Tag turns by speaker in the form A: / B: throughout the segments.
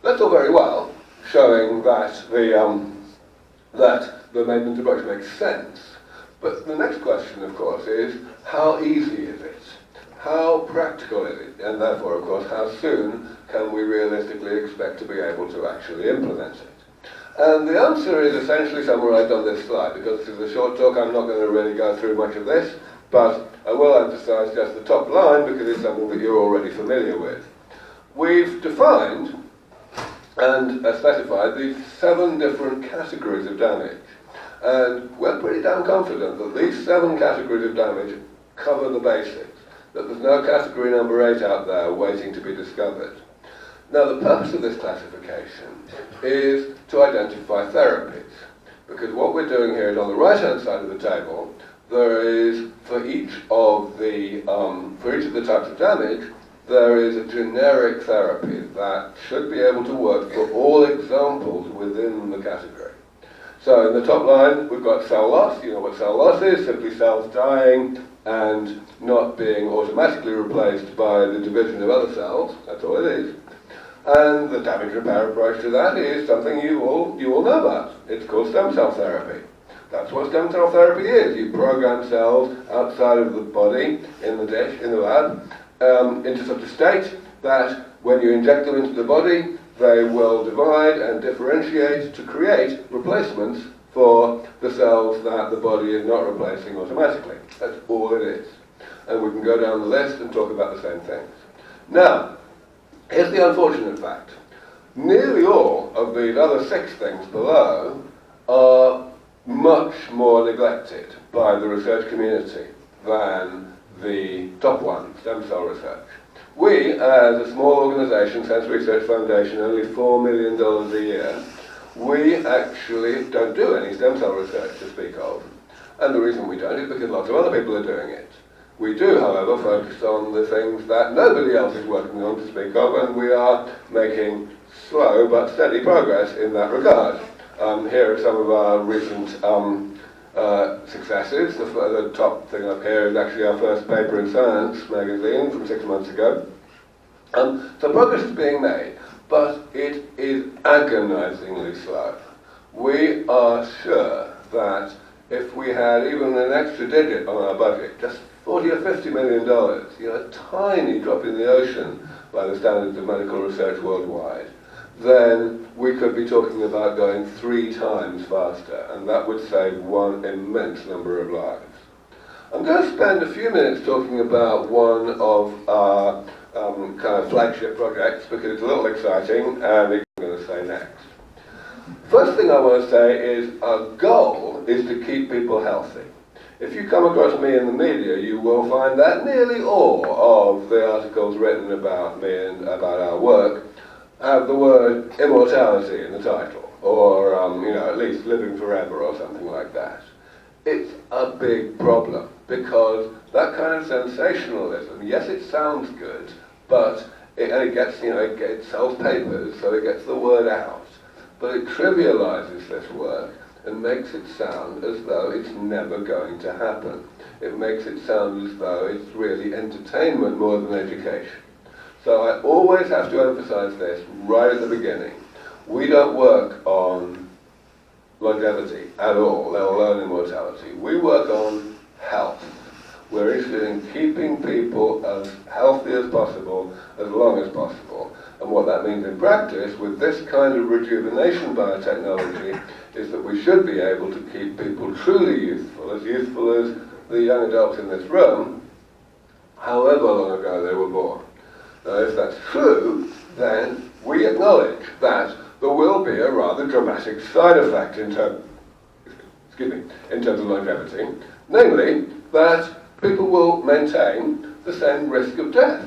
A: That's all very well, showing that the maintenance approach makes sense. But the next question, of course, is how easy is it? How practical is it? And therefore, of course, how soon can we realistically expect to be able to actually implement it? And the answer is essentially summarized on this slide. Because this is a short talk, I'm not going to really go through much of this, but I will emphasize just the top line because it's something that you're already familiar with. We've defined and specified these 7 different categories of damage. And we're pretty damn confident that these 7 categories of damage cover the basics, that there's no category number 8 out there waiting to be discovered. Now, the purpose of this classification is to identify therapies, because what we're doing here is on the right-hand side of the table, there is, for each of the types of damage, there is a generic therapy that should be able to work for all examples within the category. So in the top line, we've got cell loss. You know what cell loss is, simply cells dying and not being automatically replaced by the division of other cells. That's all it is. And the damage repair approach to that is something you all know about. It's called stem cell therapy. That's what stem cell therapy is. You program cells outside of the body, in the dish, in the lab, into such a state that when you inject them into the body, they will divide and differentiate to create replacements for the cells that the body is not replacing automatically. That's all it is. And we can go down the list and talk about the same things. Now, here's the unfortunate fact. Nearly all of these other 6 things below are much more neglected by the research community than the top one, stem cell research. We, as a small organisation, SENS Research Foundation, only $4 million a year, we actually don't do any stem cell research to speak of. And the reason we don't is because lots of other people are doing it. We do, however, focus on the things that nobody else is working on to speak of, and we are making slow but steady progress in that regard. Here are some of our recent successes. The top thing up here is actually our first paper in Science magazine from 6 months ago. So progress is being made, but it is agonizingly slow. We are sure that if we had even an extra digit on our budget, just $40 or $50 million, a tiny drop in the ocean by the standards of medical research worldwide, then we could be talking about going 3 times faster, and that would save one immense number of lives. I'm going to spend a few minutes talking about one of our kind of flagship projects, because it's a little exciting, and it's what I'm going to say next. First thing I want to say is our goal is to keep people healthy. If you come across me in the media, you will find that nearly all of the articles written about me and about our work have the word immortality in the title, or at least living forever or something like that. It's a big problem, because that kind of sensationalism, yes, it sounds good, but it sells papers, so it gets the word out, but it trivializes this work and makes it sound as though it's never going to happen. It makes it sound as though it's really entertainment more than education. So I always have to emphasize this right at the beginning. We don't work on longevity at all, let alone immortality. We work on health. We're interested in keeping people as healthy as possible, as long as possible. And what that means in practice, with this kind of rejuvenation biotechnology, is that we should be able to keep people truly youthful as the young adults in this room, however long ago they were born. Now, if that's true, then we acknowledge that there will be a rather dramatic side effect in terms of longevity, namely that people will maintain the same risk of death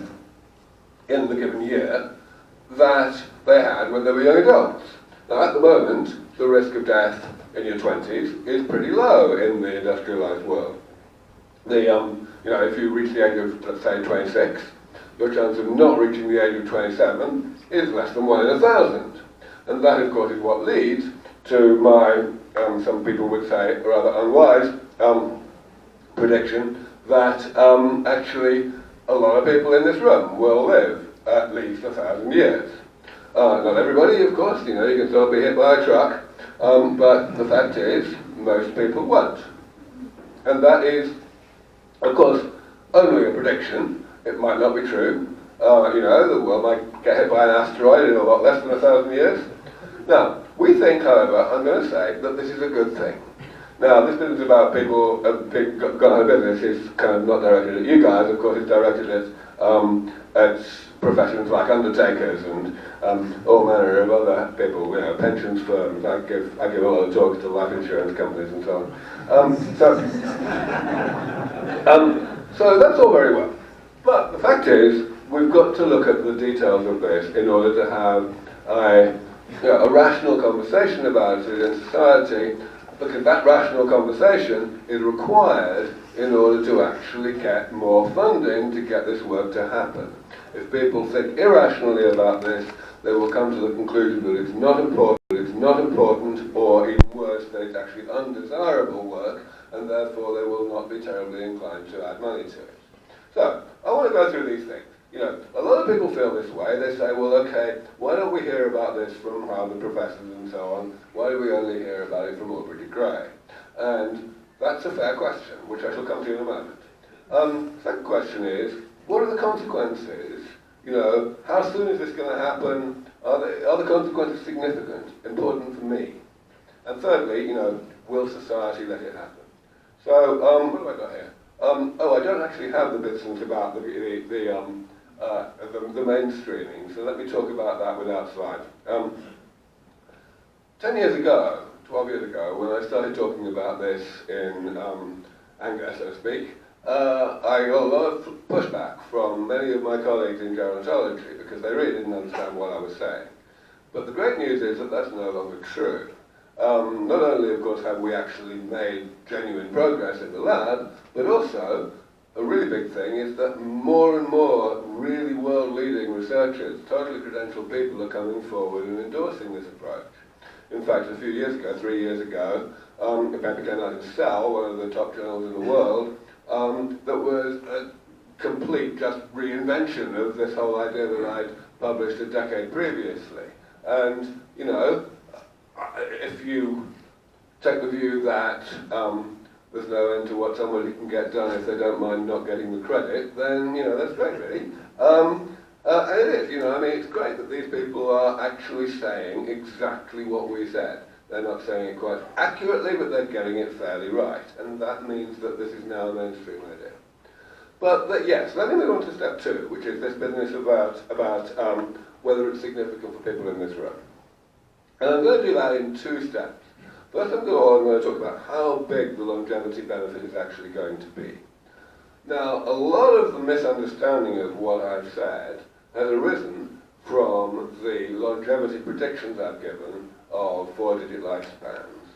A: in the given year that they had when they were young adults. Now, at the moment, the risk of death in your 20s is pretty low in the industrialized world. If you reach the age of, let's say, 26, your chance of not reaching the age of 27 is less than 1 in 1,000. And that, of course, is what leads to my, some people would say, rather unwise prediction that actually a lot of people in this room will live at least 1,000 years. Not everybody, of course, you can still be hit by a truck, but the fact is, most people won't. And that is, of course, only a prediction. It might not be true. The world might get hit by an asteroid in a lot less than 1,000 years. Now, we think, however, I'm going to say that this is a good thing. Now, this business about people gone out of business is kind of not directed at you guys. Of course, it's directed at professions like undertakers and all manner of other people, pensions firms. I give a lot of talks to life insurance companies and so on. So that's all very well. But the fact is, we've got to look at the details of this in order to have a rational conversation about it in society, because that rational conversation is required in order to actually get more funding to get this work to happen. If people think irrationally about this, they will come to the conclusion that it's not important, or even worse, that it's actually undesirable work, and therefore they will not be terribly inclined to add money to it. So, I want to go through these things. A lot of people feel this way. They say, well, okay, why don't we hear about this from Harvard professors and so on? Why do we only hear about it from Aubrey de Grey? And that's a fair question, which I shall come to in a moment. Second question is, what are the consequences? How soon is this going to happen? Are the consequences significant, important for me? And thirdly, will society let it happen? So, what have I got here? I don't actually have the bits about the mainstreaming, so let me talk about that without slides. 10 years ago, 12 years ago, when I started talking about this in anger, so to speak, I got a lot of pushback from many of my colleagues in gerontology because they really didn't understand what I was saying. But the great news is that that's no longer true. Not only, of course, have we actually made genuine progress in the lab, but also, a really big thing is that more and more really world-leading researchers, totally credentialed people, are coming forward and endorsing this approach. In fact, a few years ago, 3 years ago, a paper came out in Cell, one of the top journals in the world, that was a complete just reinvention of this whole idea that I'd published a decade previously. And, if you take the view that there's no end to what somebody can get done if they don't mind not getting the credit, then, that's great, really. And it is, it's great that these people are actually saying exactly what we said. They're not saying it quite accurately, but they're getting it fairly right. And that means that this is now a mainstream idea. But yes, let me move on to step 2, which is this business about whether it's significant for people in this room. And I'm going to do that in 2 steps. First of all, I'm going to talk about how big the longevity benefit is actually going to be. Now, a lot of the misunderstanding of what I've said has arisen from the longevity predictions I've given of 4-digit lifespans,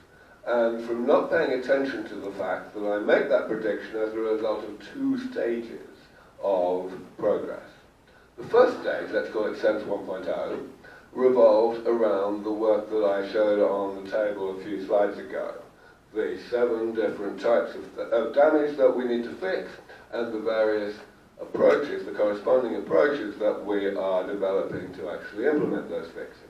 A: and from not paying attention to the fact that I make that prediction as a result of 2 stages of progress. The first stage, let's call it SENS 1.0, revolved around the work that I showed on the table a few slides ago. The 7 different types of damage that we need to fix, and the various approaches, the corresponding approaches that we are developing to actually implement those fixes.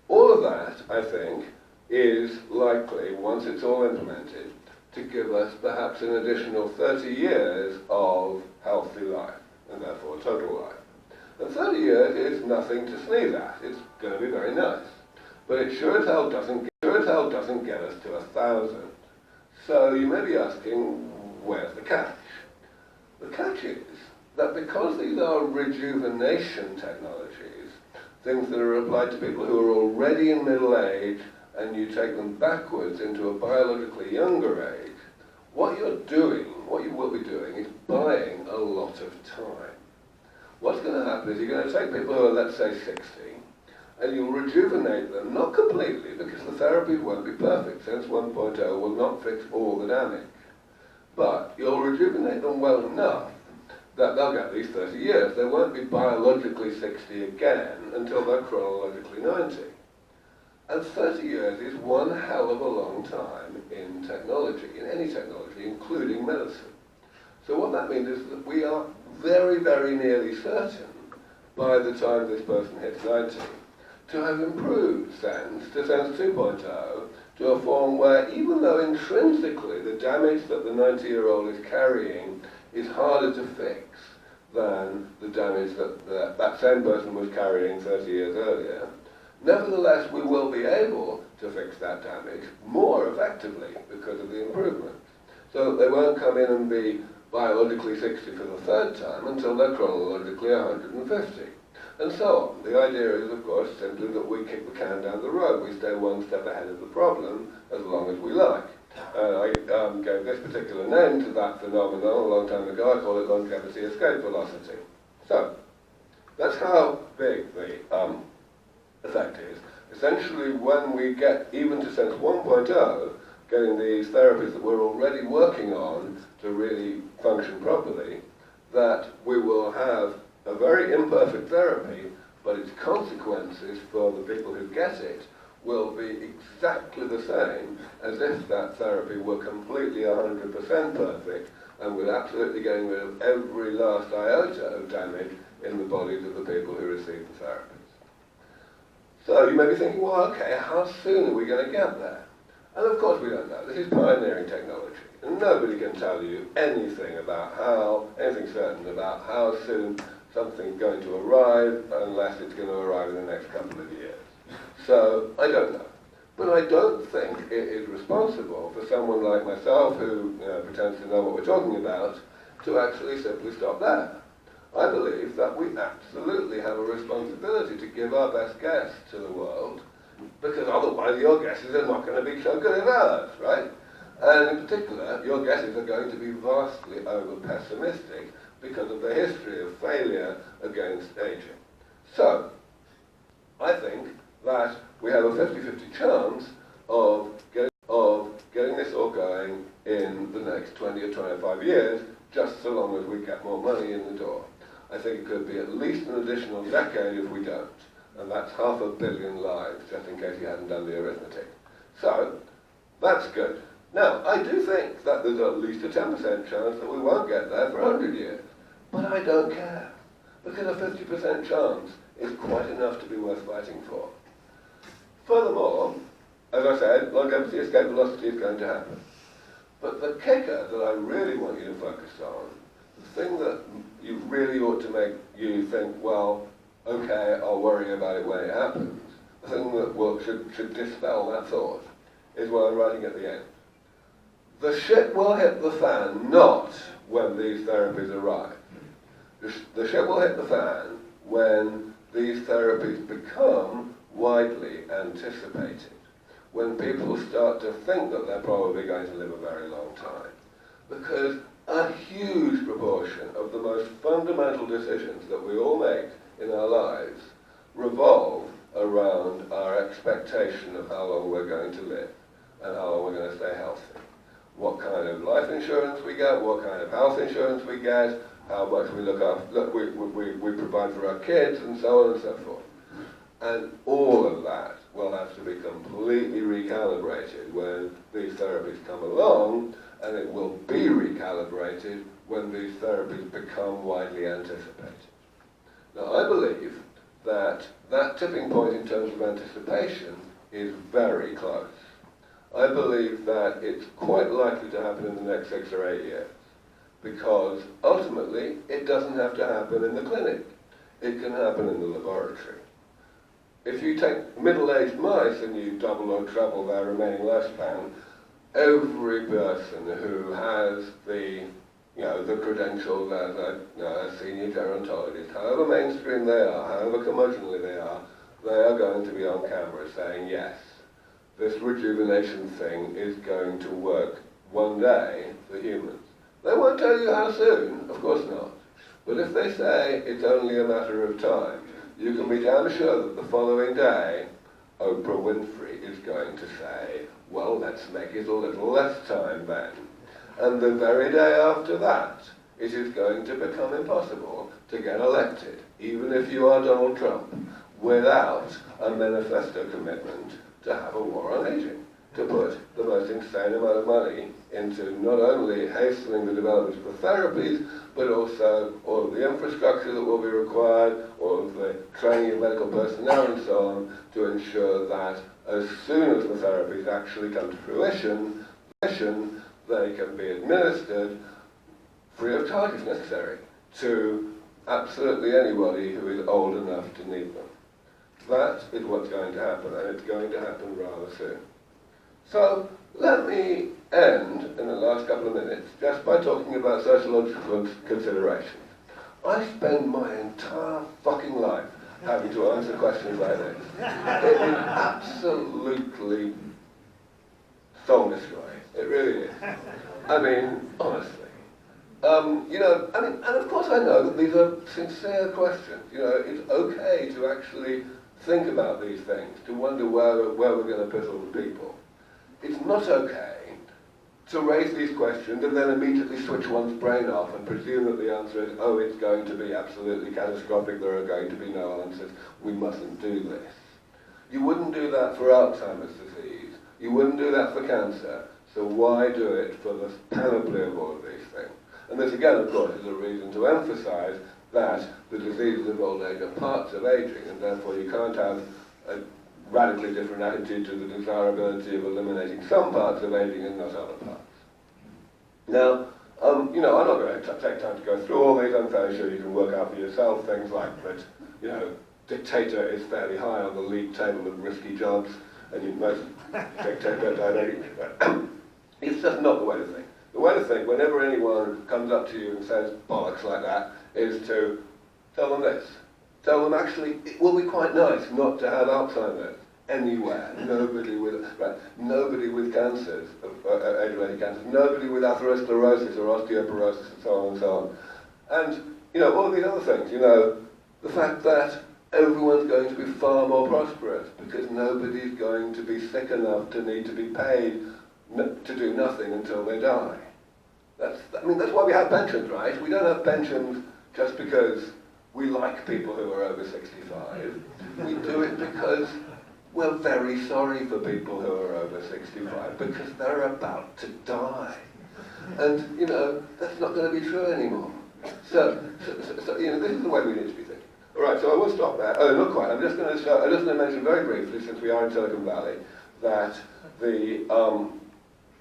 A: All of that, I think, is likely, once it's all implemented, to give us perhaps an additional 30 years of healthy life, and therefore total life. And 30 years is nothing to sneeze at. It's going to be very nice. But it sure as hell doesn't get us to 1,000. So you may be asking, where's the catch? The catch is that because these are rejuvenation technologies, things that are applied to people who are already in middle age, and you take them backwards into a biologically younger age, what you will be doing, is buying a lot of time. What's going to happen is you're going to take people who are, let's say, 60, and you'll rejuvenate them, not completely, because the therapy won't be perfect. SENS 1.0 will not fix all the damage. But you'll rejuvenate them well enough that they'll get these 30 years. They won't be biologically 60 again until they're chronologically 90. And 30 years is one hell of a long time in technology, in any technology, including medicine. So what that means is that we are very, very nearly certain by the time this person hits 90 to have improved SENS to SENS 2.0 to a form where, even though intrinsically the damage that the 90-year-old is carrying is harder to fix than the damage that that same person was carrying 30 years earlier, nevertheless we will be able to fix that damage more effectively because of the improvements. So they won't come in and be biologically 60 for the third time until they're chronologically 150. And so on. The idea is, of course, simply that we kick the can down the road. We stay one step ahead of the problem as long as we like. I gave this particular name to that phenomenon a long time ago. I call it longevity escape velocity. So, that's how big the effect is. Essentially, when we get even to SENS 1.0, getting these therapies that we're already working on to really function properly, that we will have a very imperfect therapy, but its consequences for the people who get it will be exactly the same as if that therapy were completely 100% perfect and with absolutely getting rid of every last iota of damage in the bodies of the people who receive the therapies. So you may be thinking, well, okay, how soon are we going to get there? And of course we don't know. This is pioneering technology. And nobody can tell you anything certain about how soon something's going to arrive unless it's going to arrive in the next couple of years. So I don't know. But I don't think it is responsible for someone like myself who pretends to know what we're talking about to actually simply stop there. I believe that we absolutely have a responsibility to give our best guess to the world, because otherwise your guesses are not going to be so good as ours, right? And in particular, your guesses are going to be vastly over-pessimistic because of the history of failure against aging. So, I think that we have a 50-50 chance of getting this all going in the next 20 or 25 years, just so long as we get more money in the door. I think it could be at least an additional decade if we don't. And that's 500 million lives, just in case you hadn't done the arithmetic. So, that's good. Now, I do think that there's at least a 10% chance that we won't get there for 100 years. But I don't care, because a 50% chance is quite enough to be worth fighting for. Furthermore, as I said, longevity escape velocity is going to happen. But the kicker that I really want you to focus on, the thing that you really ought to make you think, well, okay, I'll worry about it when it happens, the thing that should dispel that thought, is what I'm writing at the end. The shit will hit the fan not when these therapies arrive. The shit will hit the fan when these therapies become widely anticipated, when people start to think that they're probably going to live a very long time. Because a huge proportion of the most fundamental decisions that we all make in our lives revolve around our expectation of how long we're going to live and how long we're going to stay healthy. What kind of life insurance we get, what kind of health insurance we get, how much we we provide for our kids, and so on and so forth. And all of that will have to be completely recalibrated when these therapies come along, and it will be recalibrated when these therapies become widely anticipated. Now, I believe that that tipping point in terms of anticipation is very close. I believe that it's quite likely to happen in the next 6 or 8 years, because ultimately it doesn't have to happen in the clinic. It can happen in the laboratory. If you take middle-aged mice and you double or treble their remaining lifespan, every person who has the credentials as a senior gerontologist, however mainstream they are, however commercially they are going to be on camera saying, yes, this rejuvenation thing is going to work one day for humans. They won't tell you how soon, of course not. But if they say it's only a matter of time, you can be damn sure that the following day, Oprah Winfrey is going to say, well, let's make it a little less time then. And the very day after that, it is going to become impossible to get elected, even if you are Donald Trump, without a manifesto commitment to have a war on aging. to put the most insane amount of money into not only hastening the development of the therapies, but also all of the infrastructure that will be required, all of the training of medical personnel and so on, to ensure that as soon as the therapies actually come to fruition, they can be administered free of charge if necessary to absolutely anybody who is old enough to need them. That is what's going to happen, and it's going to happen rather soon. So let me end in the last couple of minutes just by talking about sociological considerations. I spend my entire fucking life having to answer questions like this. It is absolutely soul-destroying. It really is. I mean, honestly. And of course I know that these are sincere questions. It's okay to actually think about these things, to wonder where we're going to piss all the people. It's not okay to raise these questions and then immediately switch one's brain off and presume that the answer is, oh, it's going to be absolutely catastrophic, there are going to be no answers, we mustn't do this. You wouldn't do that for Alzheimer's disease, you wouldn't do that for cancer, so why do it for the panoply of all of these things? And this again, of course, is a reason to emphasize that the diseases of old age are parts of aging, and therefore you can't have a radically different attitude to the desirability of eliminating some parts of aging and not other parts. Now, I'm not going to take time to go through all these. I'm fairly sure you can work out for yourself things like that, dictator is fairly high on the league table of risky jobs, and you most dictator diabetes. It's just not the way to think. The way to think, whenever anyone comes up to you and says bollocks like that, is to tell them this. Tell them actually, it will be quite nice not to have Alzheimer's anywhere. Nobody with cancers, age-related cancers, nobody with atherosclerosis or osteoporosis and so on and so on. And, all of these other things, the fact that everyone's going to be far more prosperous because nobody's going to be sick enough to need to be paid to do nothing until they die. That's why we have pensions, right? We don't have pensions just because we like people who are over 65. We do it because we're very sorry for people who are over 65 because they're about to die. And, that's not going to be true anymore. So this is the way we need to be thinking. All right, so I will stop there. Oh, not quite. I'm just going to mention very briefly, since we are in Silicon Valley, that the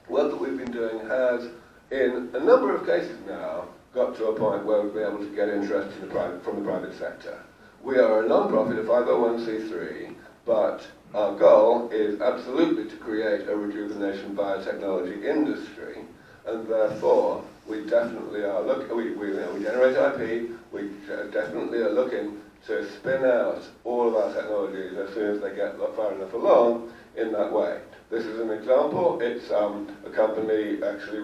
A: work that we've been doing has, in a number of cases now, got to a point where we've been able to get interest from the private sector. We are a non-profit, a 501c3, but our goal is absolutely to create a rejuvenation biotechnology industry, and therefore we definitely are we generate IP, we definitely are looking to spin out all of our technologies as soon as they get far enough along in that way. This is an example. It's a company actually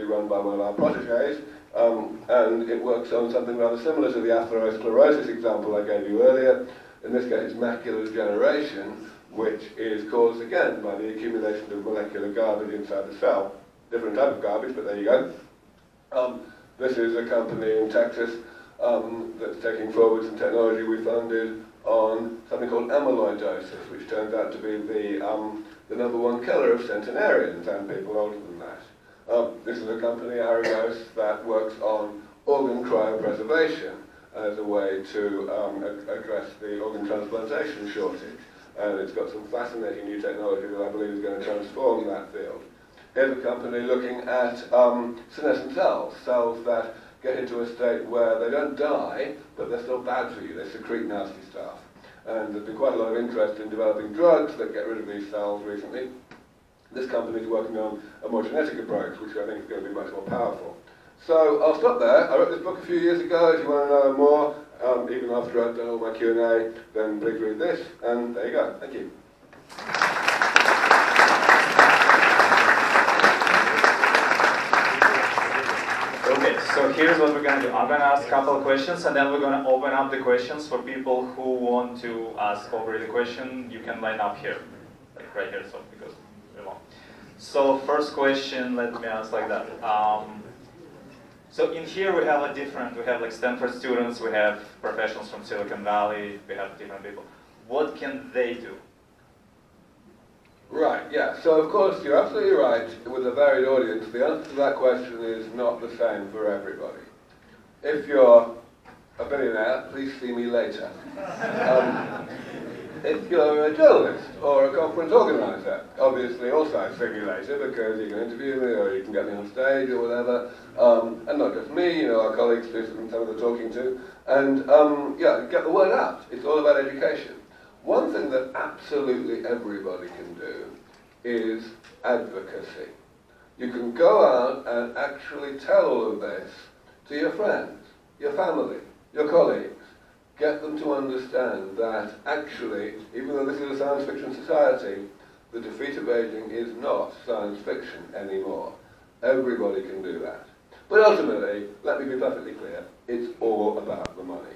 A: run by one of our protégés, and it works on something rather similar to the atherosclerosis example I gave you earlier. In this case, it's macular degeneration, which is caused, again, by the accumulation of molecular garbage inside the cell. Different type of garbage, but there you go. This is a company in Texas that's taking forward some technology we funded on something called amyloidosis, which turns out to be the number one killer of centenarians and people older than that. This is a company, Aragos, that works on organ cryopreservation as a way to address the organ transplantation shortage. And it's got some fascinating new technology that I believe is going to transform that field. Here's a company looking at senescent cells that get into a state where they don't die, but they're still bad for you. They secrete nasty stuff. And there's been quite a lot of interest in developing drugs that get rid of these cells recently. This company is working on a more genetic approach, which I think is going to be much more powerful. So I'll stop there. I wrote this book a few years ago. If you want to know more, even after I've done all my Q&A, then please read this. And there you go. Thank you.
B: Okay, so here's what we're going to do. I'm going to ask a couple of questions, and then we're going to open up the questions for people who want to ask Aubrey the question. You can line up here, like right here, so because we're long. So first question, let me ask like that. So in here we have we have like Stanford students, we have professionals from Silicon Valley, we have different people. What can they do?
A: Right, yeah. So of course you're absolutely right. With a varied audience, the answer to that question is not the same for everybody. If you're a billionaire, please see me later. If you're a journalist or a conference organizer, obviously also see me later because you can interview me or you can get me on stage or whatever. And not just me, you know, our colleagues do some of the talking too. And yeah, get the word out. It's all about education. One thing that absolutely everybody can do is advocacy. You can go out and actually tell all of this to your friends, your family, your colleagues. Get them to understand that actually, even though this is a science fiction society, the defeat of aging is not science fiction anymore. Everybody can do that. But ultimately, let me be perfectly clear, it's all about the money.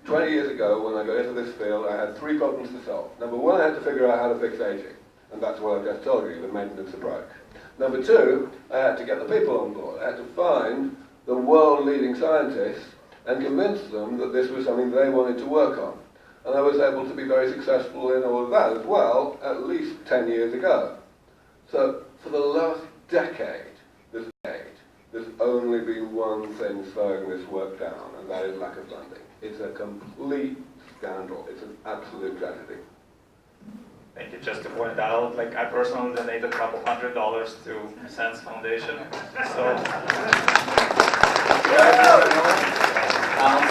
A: 20 years ago, when I got into this field, I had 3 problems to solve. Number 1, I had to figure out how to fix aging. And that's what I just told you, the maintenance approach. Number 2, I had to get the people on board. I had to find the world-leading scientists and convince them that this was something they wanted to work on. And I was able to be very successful in all of that as well, at least 10 years ago. So for the last decade, there's only been one thing slowing this work down, and that is lack of funding. It's a complete scandal. It's an absolute tragedy.
B: Thank you. Just to point out, like I personally donated a couple $100 to SENS Foundation. So,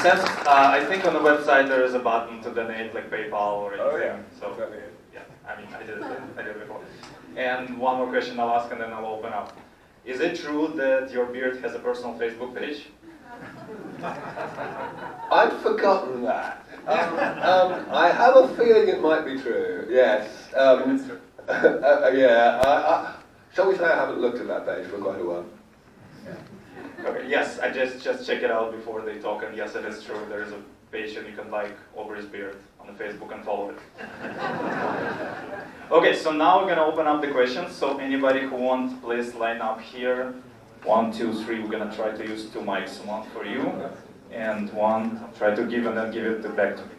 B: SENS, I think on the website there is a button to donate, like PayPal or anything.
A: Oh yeah.
B: So yeah, I mean I did it before. And one more question I'll ask, and then I'll open up. Is it true that your beard has a personal Facebook page?
A: I'd forgotten that. I have a feeling it might be true, yes. Yeah, shall we say I haven't looked at that page for quite a while.
B: Okay, yes, I just check it out before they talk, and yes, it is true. There is a page and you can like Aubrey's beard on the Facebook and follow it. Okay, so now we're gonna open up the questions. So anybody who wants, please line up here. 1, 2, 3. We're gonna try to use 2 mics, one for you, and one try to give and then give it back to me.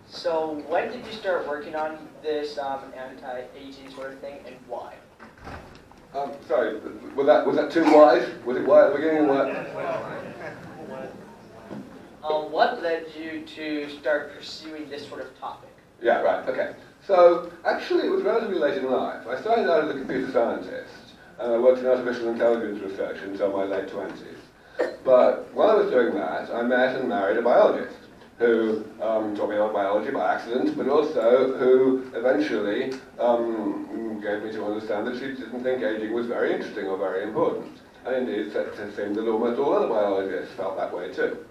C: So when did you start working on this anti-aging sort of thing, and why?
A: Sorry, was that too wise? Was it why at the beginning?
C: What led you to start pursuing this sort of topic?
A: Yeah, right, okay. So, actually it was relatively late in life. I started out as a computer scientist, and I worked in artificial intelligence research until my late 20s. But while I was doing that, I met and married a biologist who taught me about biology by accident, but also who eventually gave me to understand that she didn't think aging was very interesting or very important. And indeed, it seemed that almost all other biologists felt that way too.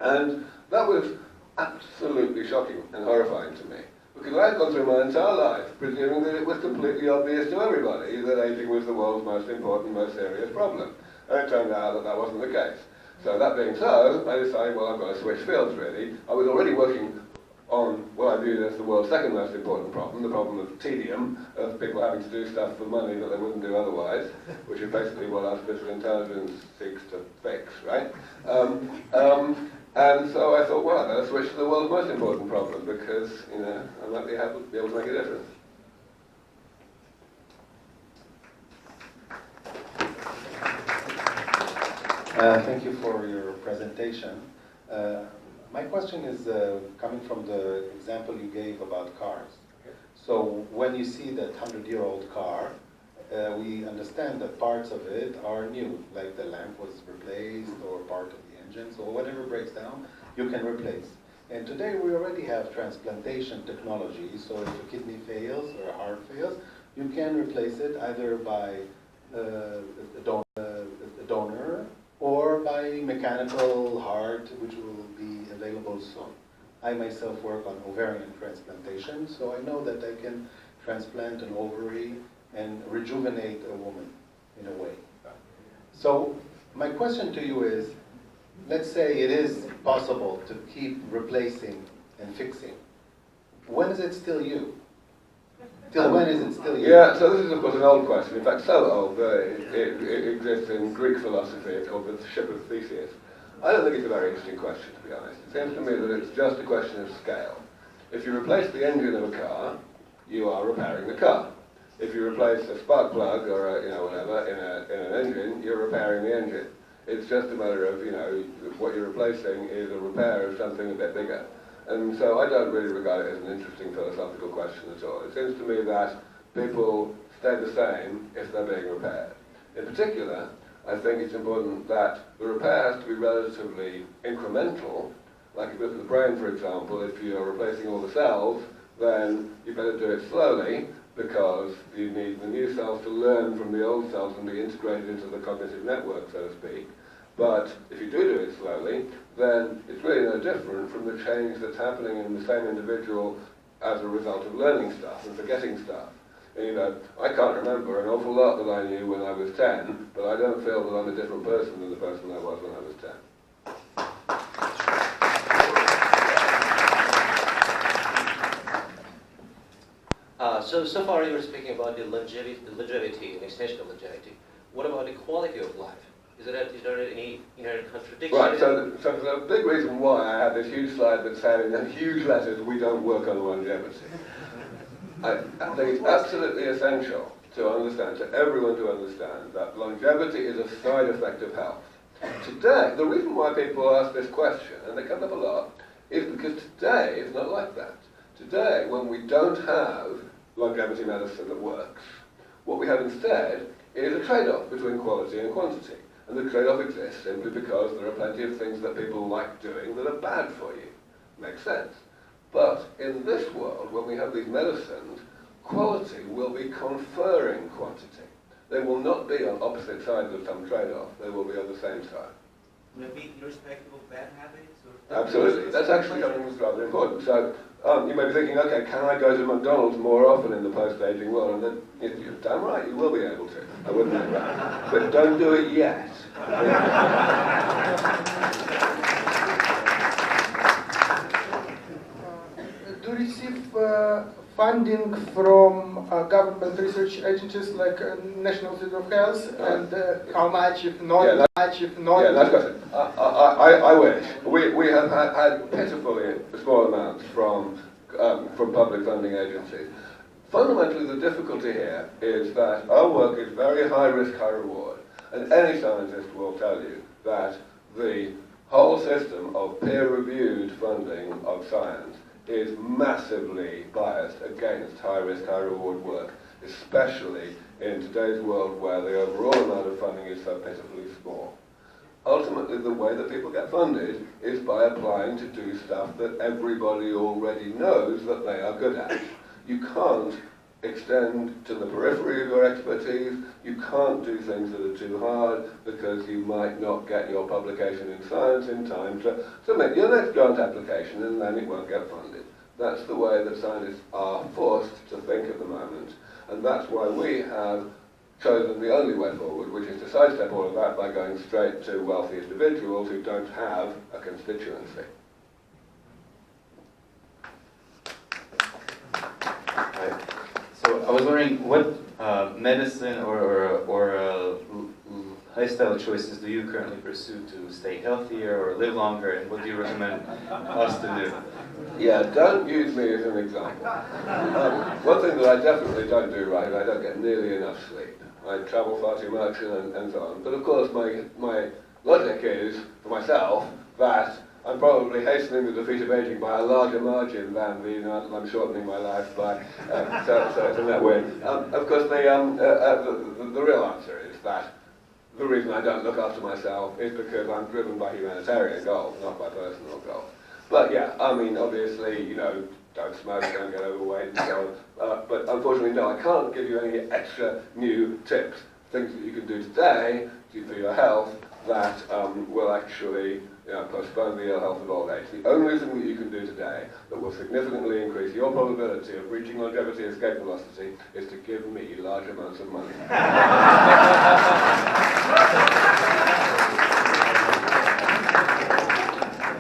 A: And that was absolutely shocking and horrifying to me, because I had gone through my entire life presuming that it was completely obvious to everybody that aging was the world's most important, most serious problem. And it turned out that that wasn't the case. So that being so, I decided, well, I've got to switch fields really. I was already working on what I viewed as the world's second most important problem, the problem of tedium, of people having to do stuff for money that they wouldn't do otherwise, which is basically what artificial intelligence seeks to fix, right? And so I thought, well, I better switch to the world's most important problem because, you know, I might be able to make a difference.
D: Thank you for your presentation. My question is coming from the example you gave about cars. So when you see that 100-year-old car, we understand that parts of it are new, like the lamp was replaced or part of the engine, so whatever breaks down, you can replace. And today we already have transplantation technology, so if a kidney fails or a heart fails, you can replace it either by a donor or by mechanical heart, which will be available soon. I myself work on ovarian transplantation, so I know that I can transplant an ovary and rejuvenate a woman in a way. So my question to you is, let's say it is possible to keep replacing and fixing. When is it still you? Till when is it still you?
A: Yeah, so this is of course an old question. In fact, so old that it exists in Greek philosophy. It's called the ship of Theseus. I don't think it's a very interesting question, to be honest. It seems to me that it's just a question of scale. If you replace the engine of a car, you are repairing the car. If you replace a spark plug or whatever in an engine, you're repairing the engine. It's just a matter of, what you're replacing is a repair of something a bit bigger. And so I don't really regard it as an interesting philosophical question at all. It seems to me that people stay the same if they're being repaired. In particular, I think it's important that the repair has to be relatively incremental. Like if you look at the brain, for example, if you're replacing all the cells, then you better do it slowly, because you need the new cells to learn from the old cells and be integrated into the cognitive network, so to speak. But if you do it slowly, then it's really no different from the change that's happening in the same individual as a result of learning stuff and forgetting stuff. And, I can't remember an awful lot that I knew when I was 10, but I don't feel that I'm a different person than the person I was when I was 10.
E: So far you were speaking about the longevity and extension of longevity. What about the quality of life? Is there any inherent contradiction?
A: Right, so the big reason why I had this huge slide that said in huge letters, we don't work on longevity. I think it's absolutely essential to understand, to everyone to understand, that longevity is a side effect of health. Today, the reason why people ask this question, and it comes up a lot, is because today it's not like that. Today, when we don't have longevity medicine that works, what we have instead is a trade-off between quality and quantity. And the trade-off exists simply because there are plenty of things that people like doing that are bad for you. Makes sense. But in this world, when we have these medicines, quality will be conferring quantity. They will not be on opposite sides of some trade-off. They will be on the same side.
F: Will it be irrespective of bad habits?
A: Absolutely. That's actually something that's rather important. So you may be thinking, okay, can I go to McDonald's more often in the post-aging world? And then you're damn right, you will be able to. I wouldn't make that. But don't do it yet.
G: Do you receive funding from government research agencies like National Institute of Health, and how much, if not,
A: Yeah, nice question. I wish. We have had pitifully small amounts from public funding agencies. Fundamentally, the difficulty here is that our work is very high risk, high reward. And any scientist will tell you that the whole system of peer-reviewed funding of science is massively biased against high risk, high reward work, especially in today's world where the overall amount of funding is so pitifully small. Ultimately, the way that people get funded is by applying to do stuff that everybody already knows that they are good at. You can't extend to the periphery of your expertise. You can't do things that are too hard because you might not get your publication in Science in time to submit your next grant application, and then it won't get funded. That's the way that scientists are forced to think at the moment, and that's why we have chosen the only way forward, which is to sidestep all of that by going straight to wealthy individuals who don't have a constituency.
H: So I was wondering, what medicine or lifestyle choices do you currently pursue to stay healthier or live longer, and what do you recommend us to do?
A: Yeah, don't use me as an example. One thing that I definitely don't do right is I don't get nearly enough sleep. I travel far too much and so on. But of course my logic is, for myself, that I'm probably hastening the defeat of aging by a larger margin than the amount that I'm shortening my life by. So it's in that way. Of course, the real answer is that the reason I don't look after myself is because I'm driven by humanitarian goals, not by personal goals. But yeah, I mean, obviously, don't smoke, don't get overweight, and so on. But unfortunately, no, I can't give you any extra new tips, things that you can do today for your health that will actually postpone the ill health of old age. The only thing that you can do today that will significantly increase your probability of reaching longevity escape velocity is to give me large amounts of money.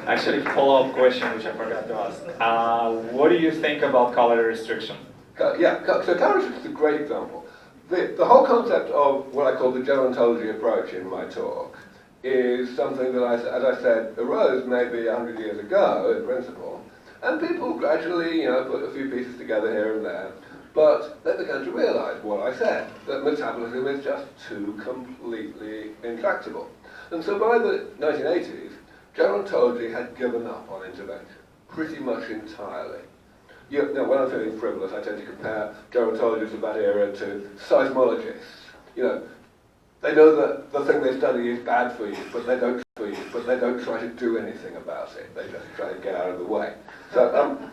B: Actually, follow-up question, which I forgot to ask. What do you think about calorie restriction?
A: So calorie restriction is a great example. The whole concept of what I call the gerontology approach in my talk is something that, as I said, arose maybe 100 years ago in principle, And people gradually, put a few pieces together here and there. But they began to realize what I said, that metabolism is just too completely intractable. And so by the 1980s, gerontology had given up on intervention, pretty much entirely. When I'm feeling frivolous, I tend to compare gerontologists of that era to seismologists. They know that the thing they study is bad for you, but they don't try to do anything about it. They just try to get out of the way. So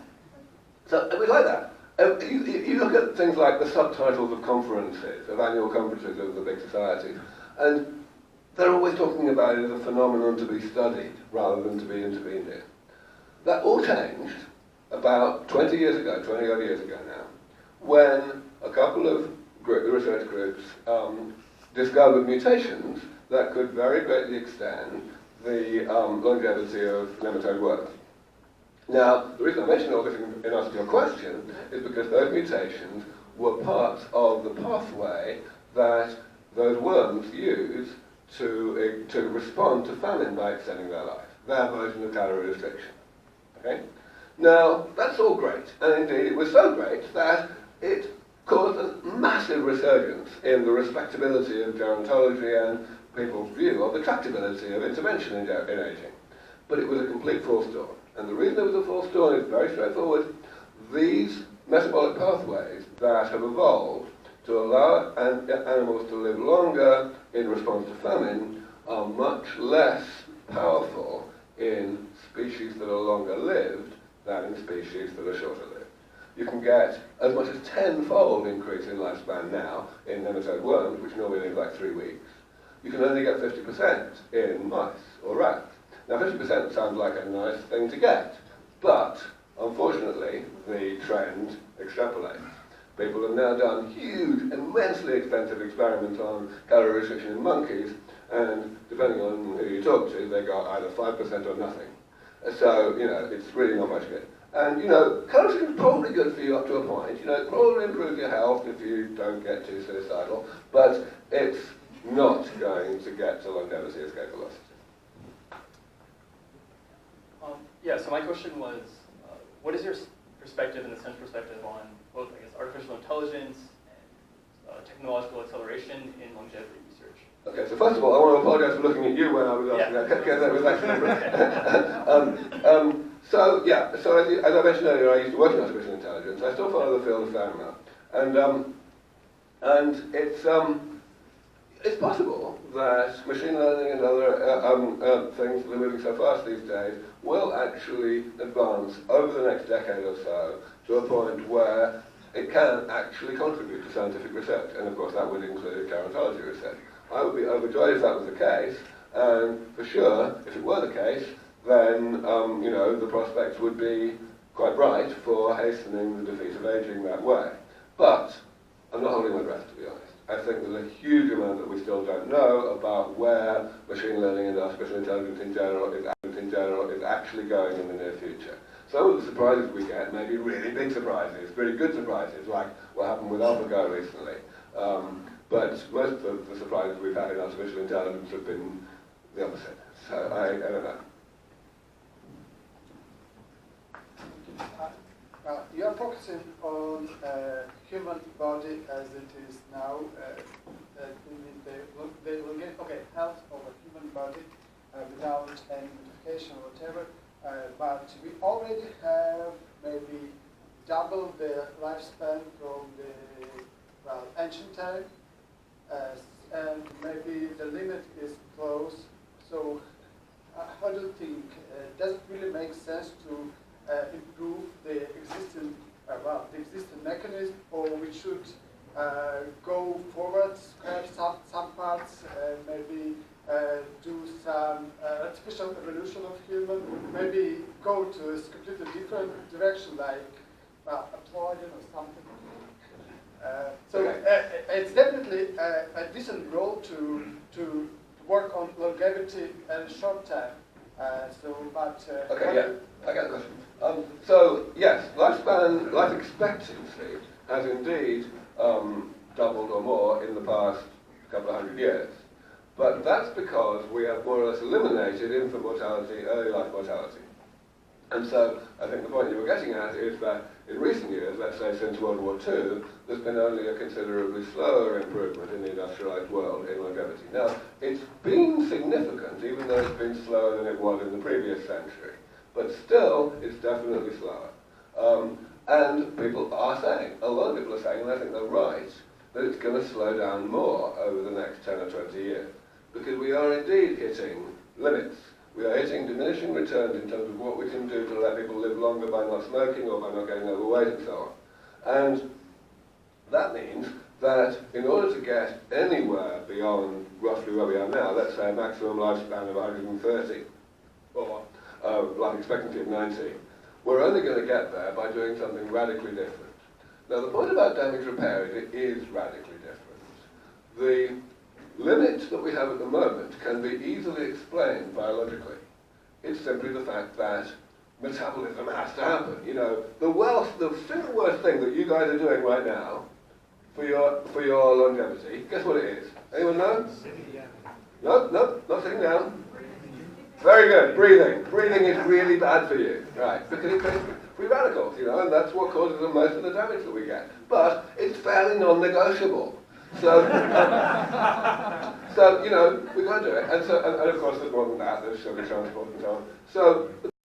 A: it was like that. You look at things like the subtitles of conferences, of annual conferences of the big societies, and they're always talking about it as a phenomenon to be studied rather than to be intervened in. That all changed about 20 years ago now, when a couple of research groups discovered mutations that could very greatly extend the longevity of nematode worms. Now, the reason I mention all this in answer to your question is because those mutations were part of the pathway that those worms use to respond to famine by extending their life, their version of calorie restriction. Okay? Now, that's all great, and indeed it was so great that it caused a massive resurgence in the respectability of gerontology and people's view of the tractability of intervention in aging. But it was a complete false dawn. And the reason it was a false dawn is very straightforward. These metabolic pathways that have evolved to allow animals to live longer in response to famine are much less powerful in species that are longer lived than in species that are shorter lived. You can get as much as 10-fold increase in lifespan now in nematode worms, which normally live like 3 weeks. You can only get 50% in mice or rats. Now 50% sounds like a nice thing to get, but unfortunately the trend extrapolates. People have now done huge, immensely expensive experiments on calorie restriction in monkeys, and depending on who you talk to, they got either 5% or nothing. So, it's really not much good. And, calorie restriction is probably good for you up to a point. It probably improves your health if you don't get too suicidal, but it's not going to get to longevity escape velocity.
I: So my question was, what is your perspective and the SENS perspective on both, artificial intelligence and technological acceleration in longevity research?
A: Okay, so first of all, I want to apologize for looking at you when I was asking that, because that was actually so as I mentioned earlier, I used to work in artificial intelligence. I still follow the field a fair amount, and it's possible that machine learning and other things that are moving so fast these days will actually advance over the next decade or so to a point where it can actually contribute to scientific research, and of course that would include gerontology research. I would be overjoyed if that was the case, and for sure, if it were the case, then the prospects would be quite bright for hastening the defeat of aging that way. But I'm not holding my breath, to be honest. I think there's a huge amount that we still don't know about where machine learning and artificial intelligence in general is actually going in the near future. Some of the surprises we get may be really big surprises, really good surprises, like what happened with AlphaGo recently. But most of the surprises we've had in artificial intelligence have been the opposite. So I don't know.
J: You are focusing on human body as it is now, health of a human body without any modification or whatever. But we already have maybe double the lifespan from the ancient time, and maybe the limit is close. So how do you think, does it really make sense to improve the existing mechanism, or we should go forward, scrap some parts, maybe do some artificial evolution of human, maybe go to a completely different direction, like applauding or something. It's definitely a decent role to work on longevity in short time.
A: I get the question. So yes, life expectancy has indeed doubled or more in the past couple of hundred years. But that's because we have more or less eliminated infant mortality, early life mortality. And so I think the point you were getting at is that in recent years, let's say since World War II, there's been only a considerably slower improvement in the industrialized world in longevity. Now, it's been significant, even though it's been slower than it was in the previous century. But still, it's definitely slower. And people are saying, a lot of people are saying, and I think they're right, that it's going to slow down more over the next 10 or 20 years. Because we are indeed hitting limits. We are hitting diminishing returns in terms of what we can do to let people live longer by not smoking or by not getting overweight and so on. And that means that in order to get anywhere beyond roughly where we are now, let's say a maximum lifespan of 130 or life expectancy of 90, we're only going to get there by doing something radically different. Now the point about damage repair is it is radically different. The limit that we have at the moment can be easily explained biologically. It's simply the fact that metabolism has to happen. You know, the single worst thing that you guys are doing right now for your longevity, guess what it is? Anyone know? No, not sitting down. Very good, breathing. Breathing is really bad for you, right? Because it creates free radicals, you know, and that's what causes most of the damage that we get. But it's fairly non-negotiable. So, so you know, we've got to do it. And of course, there's more than that. There's sugar transport and so on. So the